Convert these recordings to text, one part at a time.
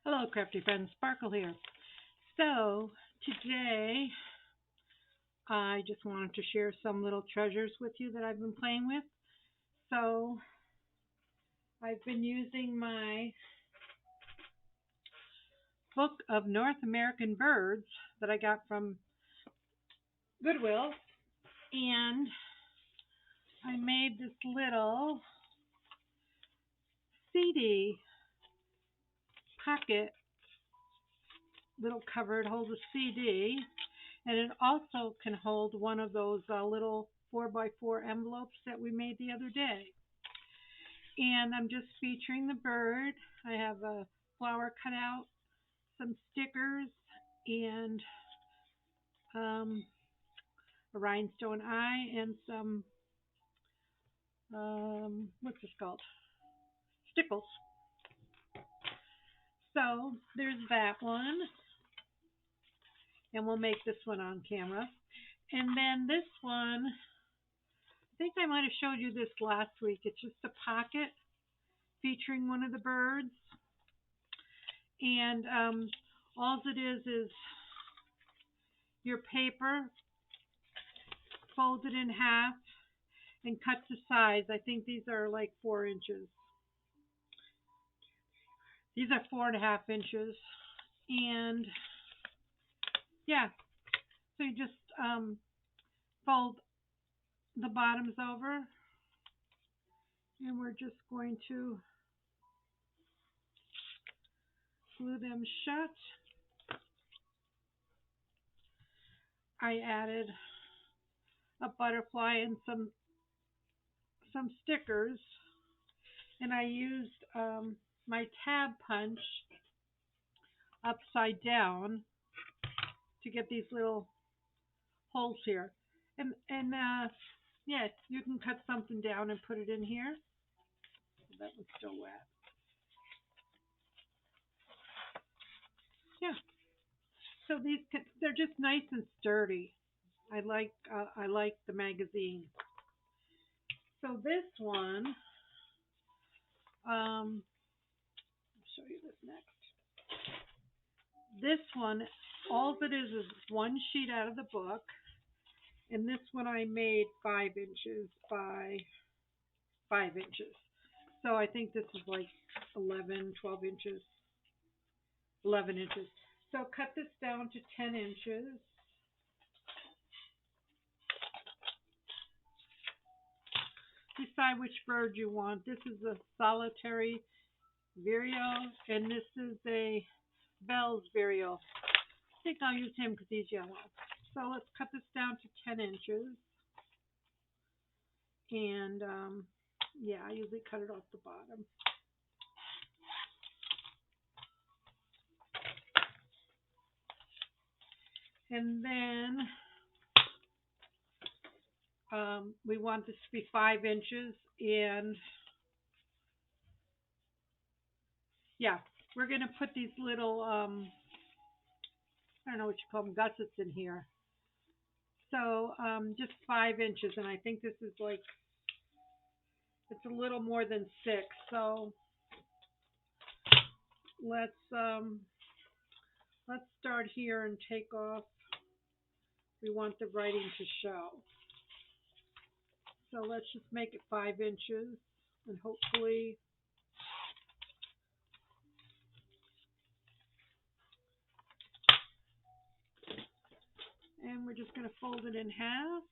Hello, crafty friends. Sparkle here. So, today I just wanted to share some little treasures with you that I've been playing with. So, I've been using my book of North American birds that I got from Goodwill, and I made this little CD pocket, little cover. It holds a CD, and it also can hold one of those little 4x4 envelopes that we made the other day. And I'm just featuring the bird. I have a flower cut out, some stickers, and um, a rhinestone eye, and some, what's this called? Stickles. So there's that one, and we'll make this one on camera. And then this one, I think I might have showed you this last week. It's just a pocket featuring one of the birds. And all it is your paper folded in half and cut to size. I think these are like 4 inches. These are 4.5 inches. And yeah, so you just fold the bottoms over, and we're just going to glue them shut. I added a butterfly and some stickers, and I used my tab punch upside down to get these little holes here. And yeah, you can cut something down and put it in here. That was still wet. Yeah. So they're just nice and sturdy. I like the magazine. So this one, I'll show you this next. This one, all it is one sheet out of the book, and this one I made 5 inches by 5 inches. So I think this is like 11, 12 inches, 11 inches. So cut this down to 10 inches. Decide which bird you want. This is a solitary vireo, and this is a Bell's vireo. I think I'll use him because he's yellow. So let's cut this down to 10 inches. And yeah, I usually cut it off the bottom. And then we want this to be 5 inches. And yeah, we're going to put these little, I don't know what you call them, gussets in here. So just 5 inches. And I think this is like, it's a little more than 6. So let's start here and take off. We want the writing to show. So let's just make it 5 inches, and hopefully we're just going to fold it in half,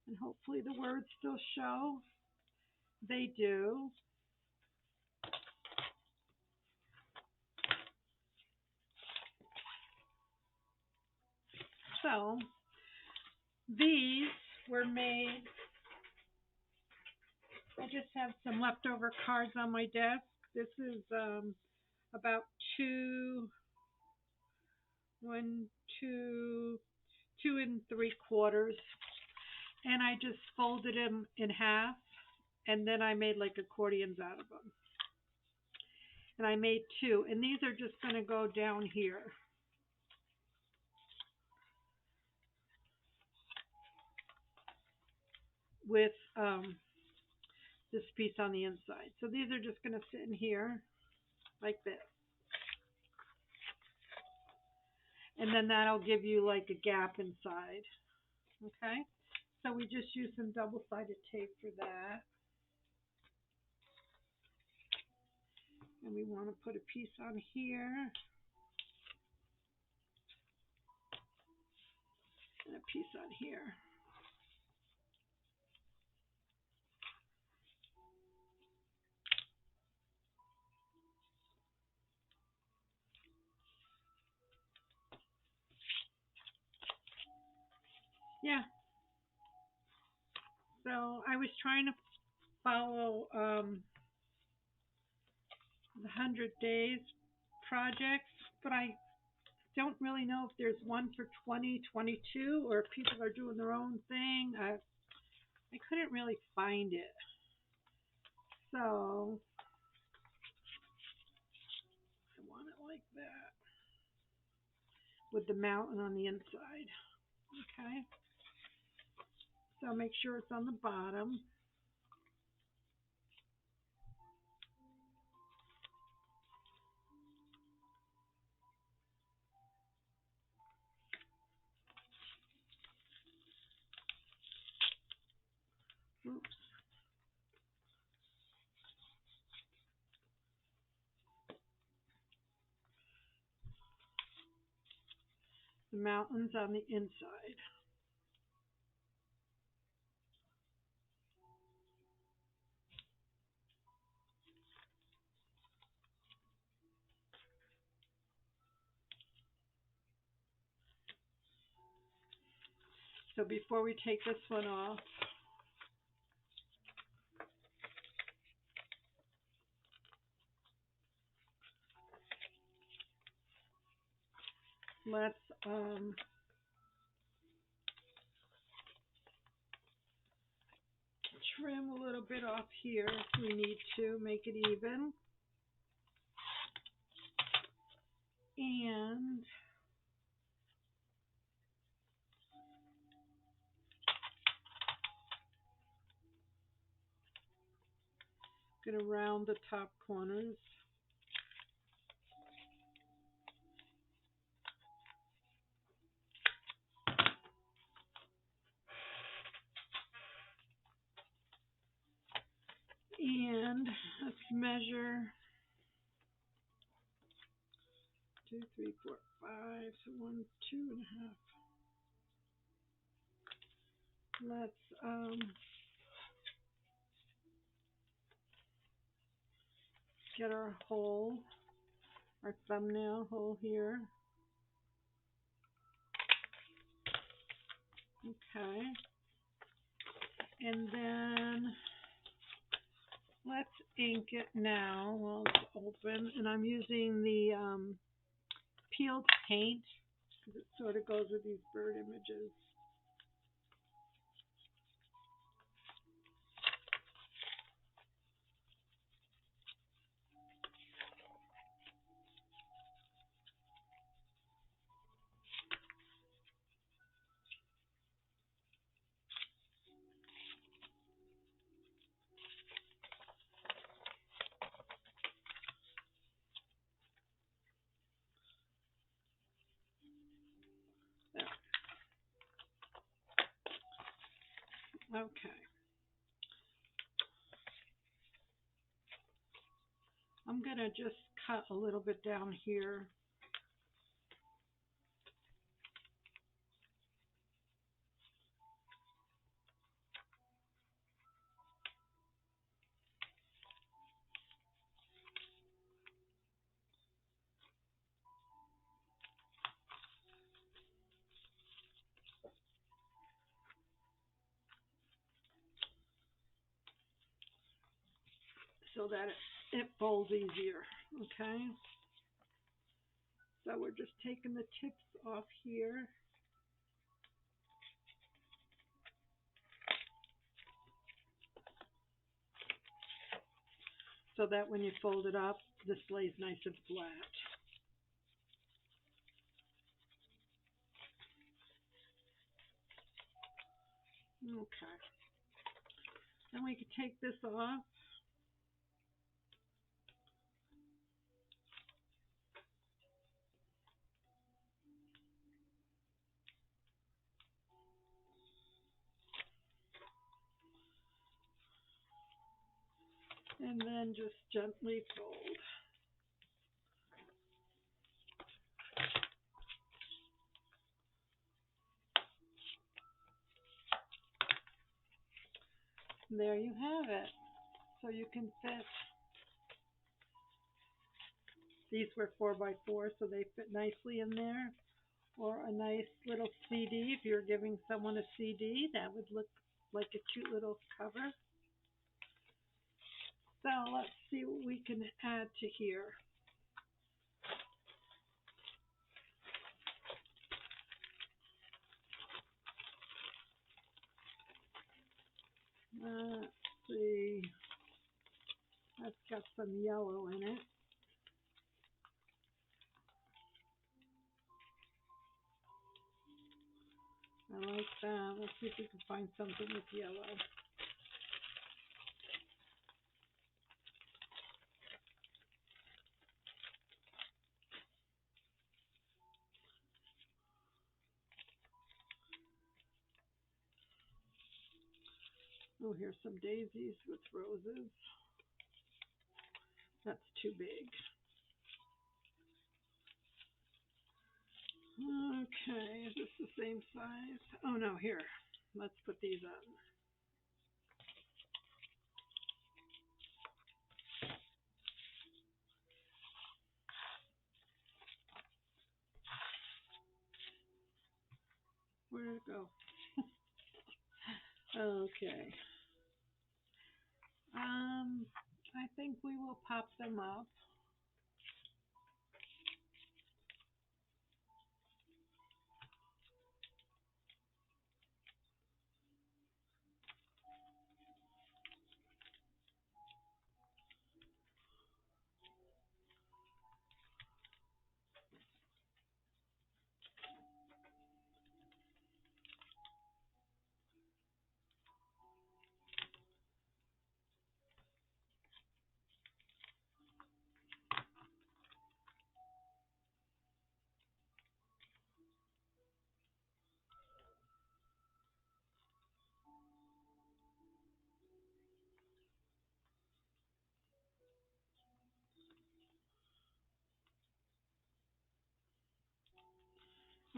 and hopefully the words still show. They do. So these were made, I just have some leftover cards on my desk. This is about one, two, 2 3/4, and I just folded them in half, and then I made like accordions out of them. And I made 2, and these are just going to go down here with this piece on the inside. So these are just going to sit in here like this. and then that'll give you like a gap inside. Okay, so we just use some double-sided tape for that, and we want to put a piece on here and a piece on here. Yeah. So I was trying to follow the 100 Days projects, but I don't really know if there's one for 2022 or if people are doing their own thing. I couldn't really find it. So I want it like that with the mountain on the inside. Okay. So make sure it's on the bottom. Oops. The mountain's on the inside. So before we take this one off, let's trim a little bit off here if we need to make it even. And I'm going to round the top corners. And let's measure 2, 3, 4, 5. So 1, 2.5. Let's get our hole, our thumbnail hole here. Okay. And then let's ink it now while it's open. And I'm using the peeled paint because it sort of goes with these bird images. There. Okay. I'm going to just cut a little bit down here. So that it folds easier. Okay. So we're just taking the tips off here. So that when you fold it up, this lays nice and flat. Okay. Then we can take this off. And then just gently fold. And there you have it. So you can fit, these were 4x4, so they fit nicely in there. Or a nice little CD. If you're giving someone a CD, that would look like a cute little cover. So let's see what we can add to here. Let's see. That's got some yellow in it. I like that. Let's see if we can find something with yellow. Oh, here's some daisies with roses. That's too big. Okay, is this the same size? Oh no, here. Let's put these on. Where did it go? Okay. I think we will pop them up.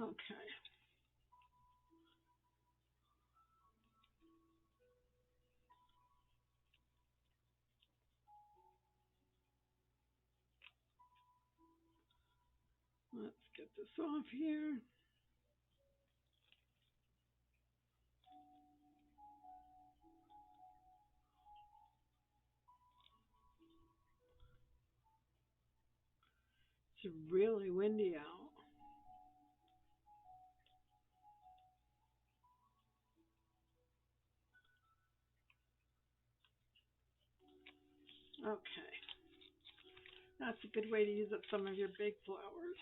Okay. Let's get this off here. It's really windy out. Okay. That's a good way to use up some of your big flowers.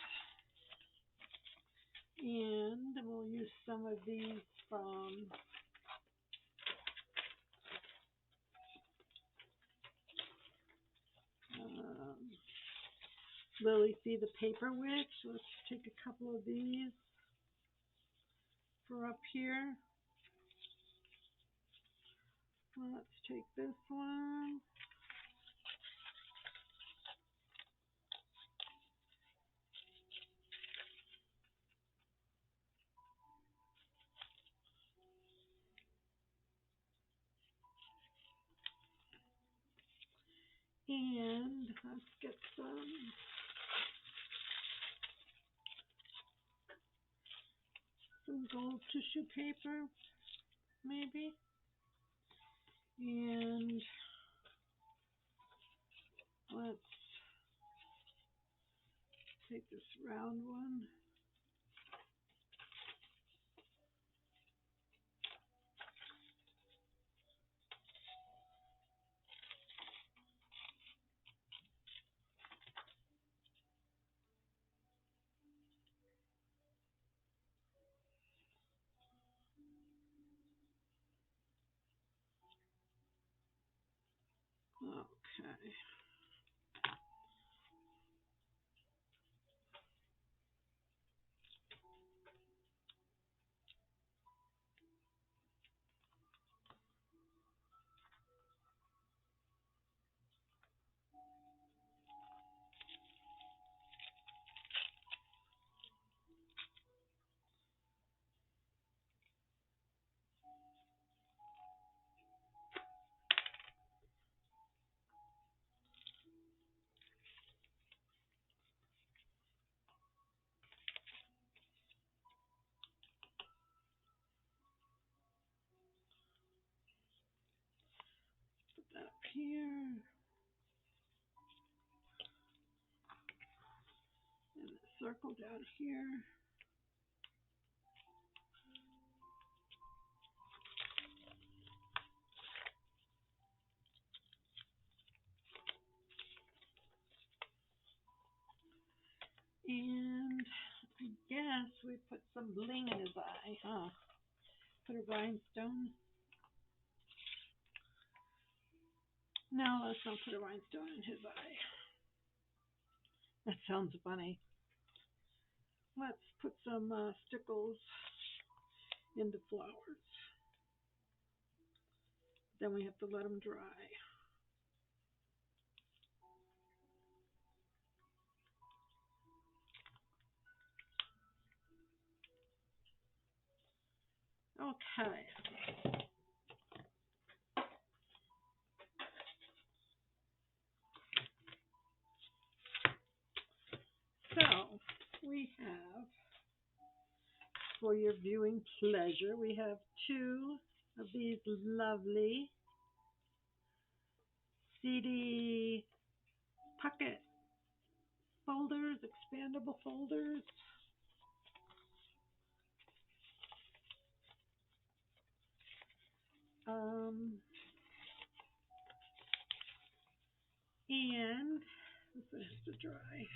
And we'll use some of these from Lily See the Paper Witch. Let's take a couple of these for up here. Let's take this one. And let's get some gold tissue paper, maybe. And let's take this round one. Okay. here. And a circle down here. And I guess we put some bling in his eye, huh? Put a rhinestone. No, let's not put a rhinestone in his eye. That sounds funny. Let's put some stickles in the flowers. Then we have to let them dry. Okay. So we have, for your viewing pleasure, we have two of these lovely CD pocket folders, expandable folders. And this one has to dry.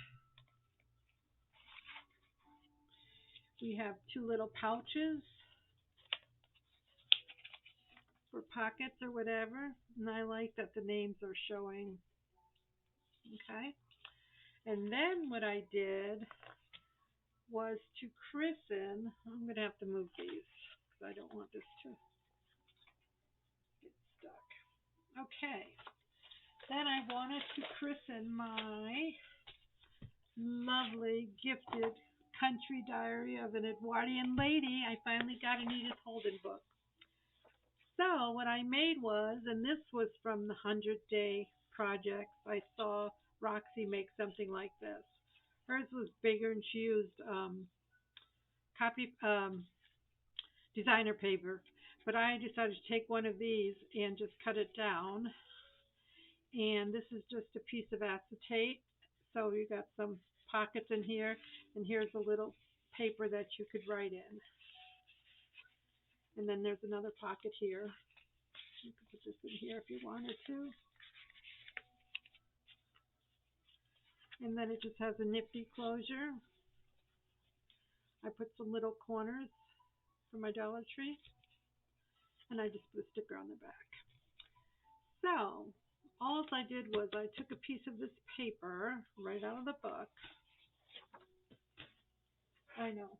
We have two little pouches for pockets or whatever, and I like that the names are showing. Okay, and then what I did was to christen. I'm going to have to move these because I don't want this to get stuck. Okay, then I wanted to christen my lovely gifted country diary of an Edwardian lady. I finally got an Edith Holden book. So what I made was, and this was from the 100-Day Project. I saw Roxy make something like this. Hers was bigger, and she used copy designer paper. But I decided to take one of these and just cut it down. And this is just a piece of acetate. So you got some pockets in here, and here's a little paper that you could write in. And then there's another pocket here. You could put this in here if you wanted to. And then it just has a nifty closure. I put some little corners for my Dollar Tree. And I just put a sticker on the back. So, all I did was I took a piece of this paper right out of the book. I know.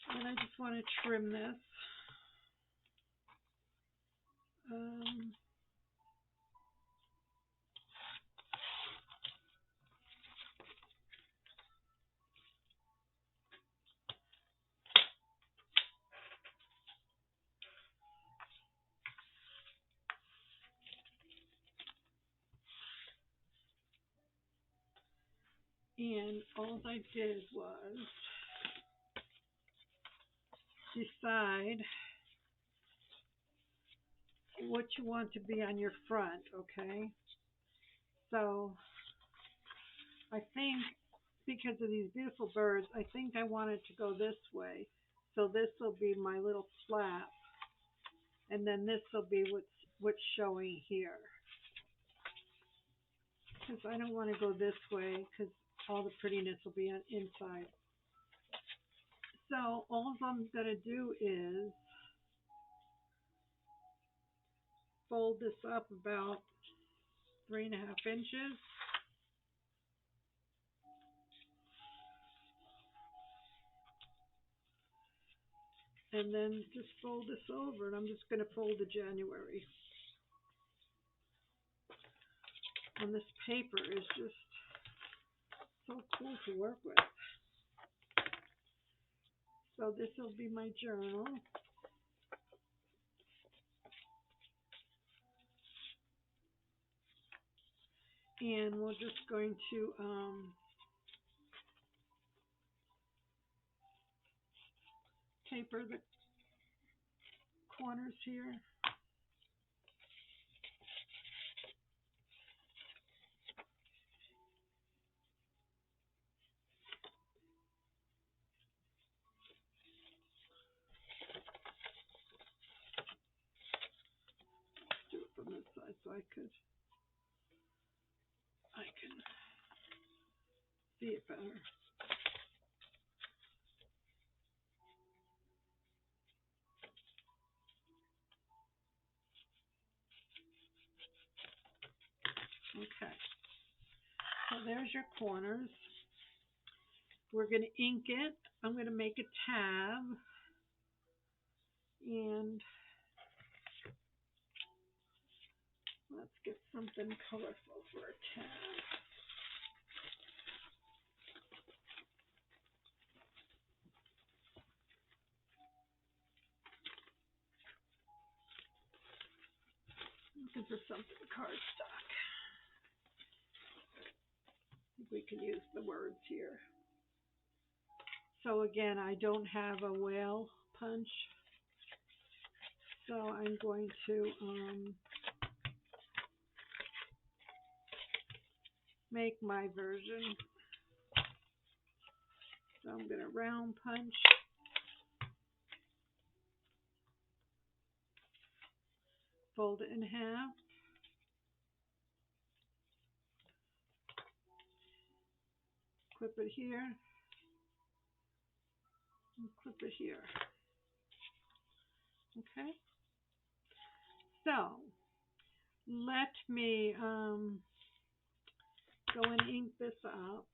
And I just want to trim this. And all I did was decide what you want to be on your front, okay? So I think because of these beautiful birds, I think I want it to go this way. So this will be my little flap, and then this will be what's showing here. Because I don't want to go this way because all the prettiness will be on inside. So all I'm going to do is fold this up about 3.5 inches. And then just fold this over, and I'm just going to fold the January. And this paper is just so cool to work with. So this will be my journal. And we're just going to taper the corners here. so I can see it better. Okay, so there's your corners. We're going to ink it. I'm going to make a tab, and let's get something colorful for a tab. Looking for something cardstock. I think we can use the words here. So again, I don't have a whale punch, so I'm going to make my version. So I'm going to round punch, fold it in half, clip it here, and clip it here. Okay, so let me go and ink this up.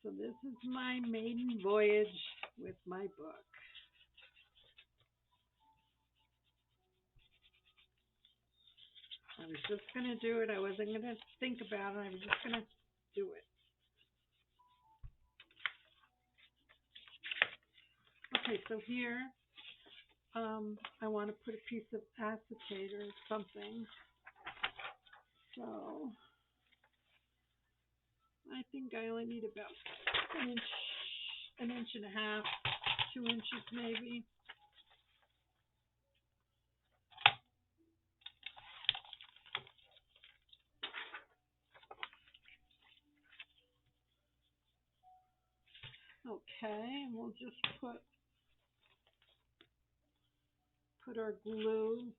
So this is my maiden voyage with my book. I was just going to do it. I wasn't going to think about it. I was just going to do it. Okay, so here I want to put a piece of acetate or something. So I think I only need about an inch and a half, 2 inches maybe. Okay, and we'll just put our glue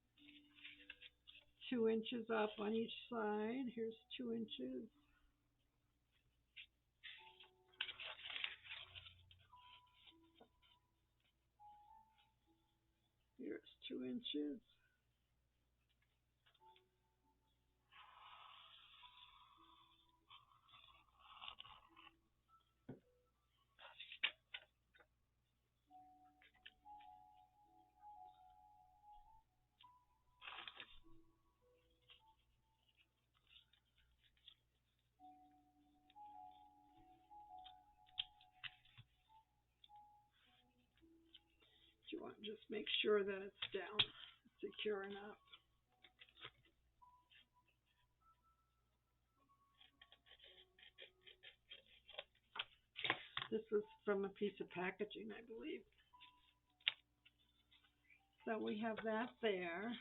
2 inches up on each side. Here's 2 inches. Here's 2 inches. You want to just make sure that it's down secure enough. This was from a piece of packaging, I believe. So we have that there.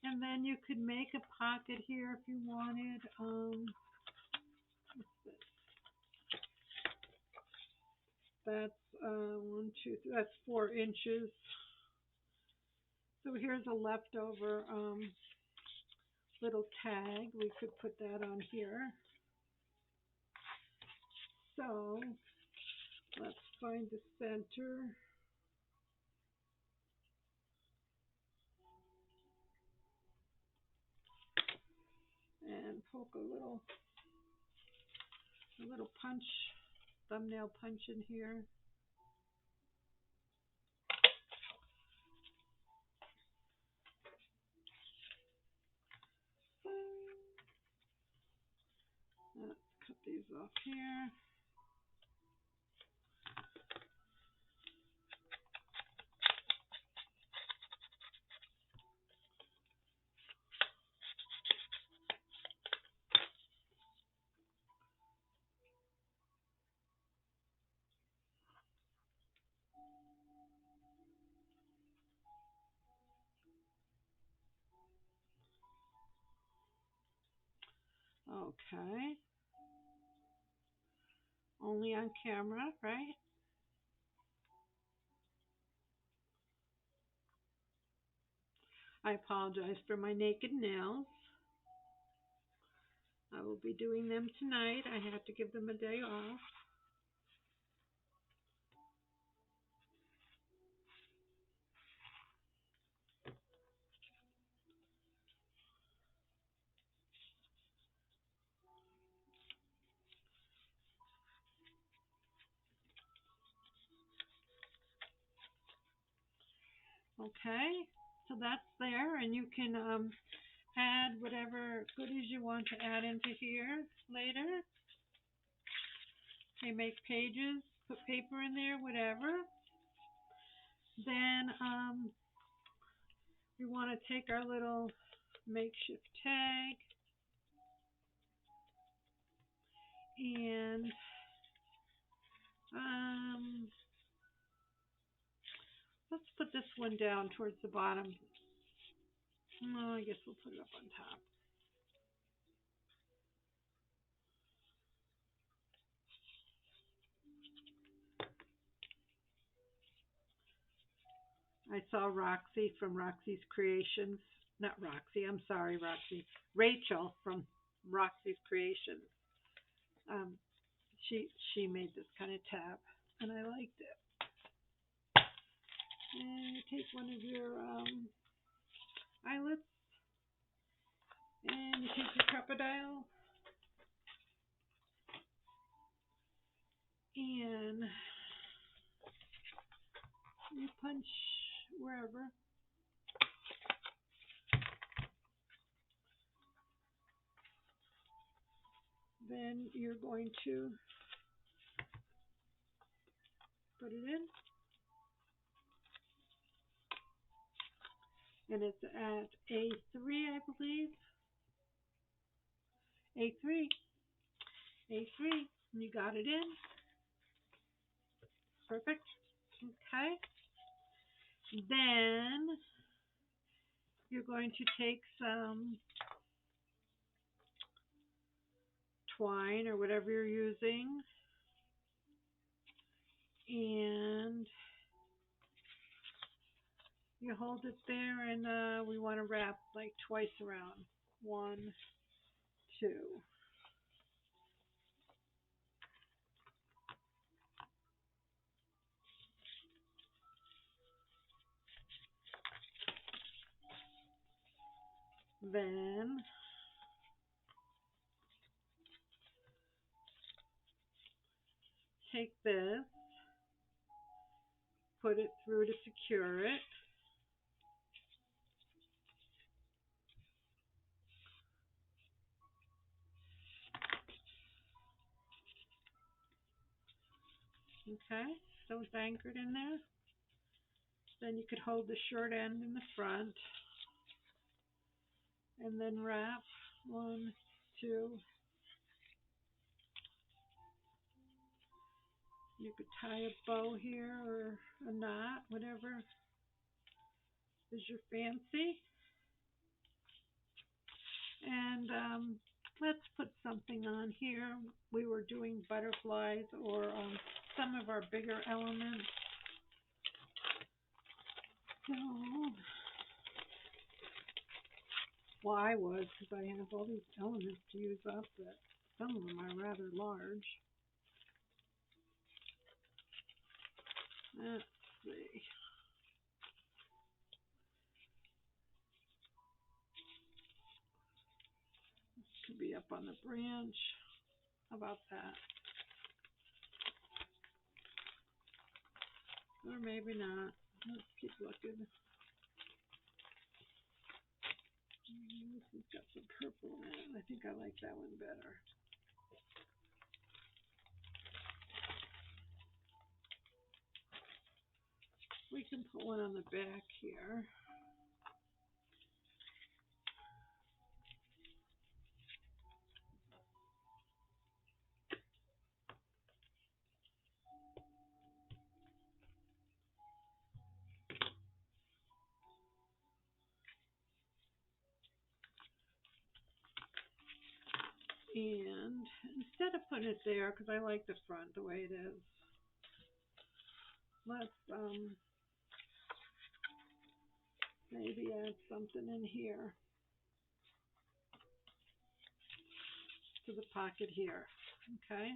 And then you could make a pocket here if you wanted. What's this? That's 1, 2, 3, that's 4 inches. So here's a leftover little tag. We could put that on here. So let's find the center. And poke a little punch, thumbnail punch in here. these off here. Okay. Only on camera, right? I apologize for my naked nails. I will be doing them tonight. I have to give them a day off. Okay, so that's there, and you can add whatever goodies you want to add into here later. Okay, make pages, put paper in there, whatever. Then we want to take our little makeshift tag and let's put this one down towards the bottom. No, I guess we'll put it up on top. I saw Roxy from Roxy's Creations. Not Roxy, I'm sorry, Roxy. Rachel from Roxy's Creations. Um, she made this kind of tab, and I liked it. And you take one of your eyelets, and you take your crocodile, and you punch wherever. Then you're going to put it in, and it's at A3, I believe. A3, A3, and you got it in. Perfect. Okay. Then you're going to take some twine or whatever you're using, and you hold it there, and we want to wrap like twice around. 1, 2. Then take this, put it through to secure it. Okay, so it's anchored in there. Then you could hold the short end in the front and then wrap. 1, 2. You could tie a bow here or a knot, whatever is your fancy. And let's put something on here. We were doing butterflies or some of our bigger elements. So, well, I was, because I have all these elements to use up, but some of them are rather large. Let's see. This could be up on the branch. How about that? Or maybe not. Let's keep looking. This has got some purple in it. I think I like that one better. can put one on the back here. And instead of putting it there, because I like the front the way it is, let's maybe add something in here to the pocket here. Okay.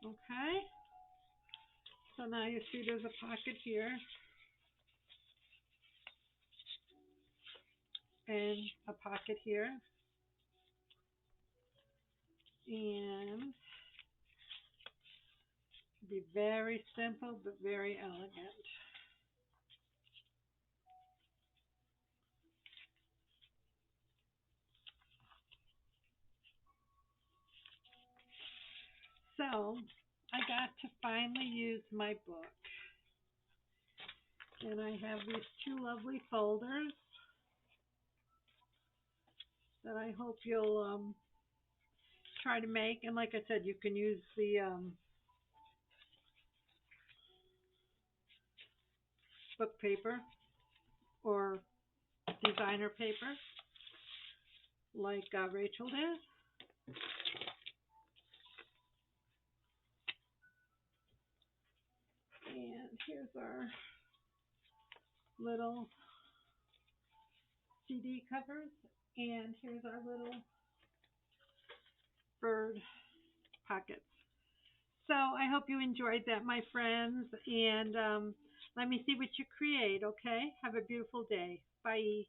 Okay. So now you see there's a pocket here and a pocket here. And be very simple but very elegant. So I got to finally use my book. And I have these two lovely folders that I hope you'll try to make. And like I said, you can use the book paper or designer paper like Rachel did. And here's our little CD covers. And here's our little bird pockets. So I hope you enjoyed that, my friends. And let me see what you create, okay? Have a beautiful day. Bye.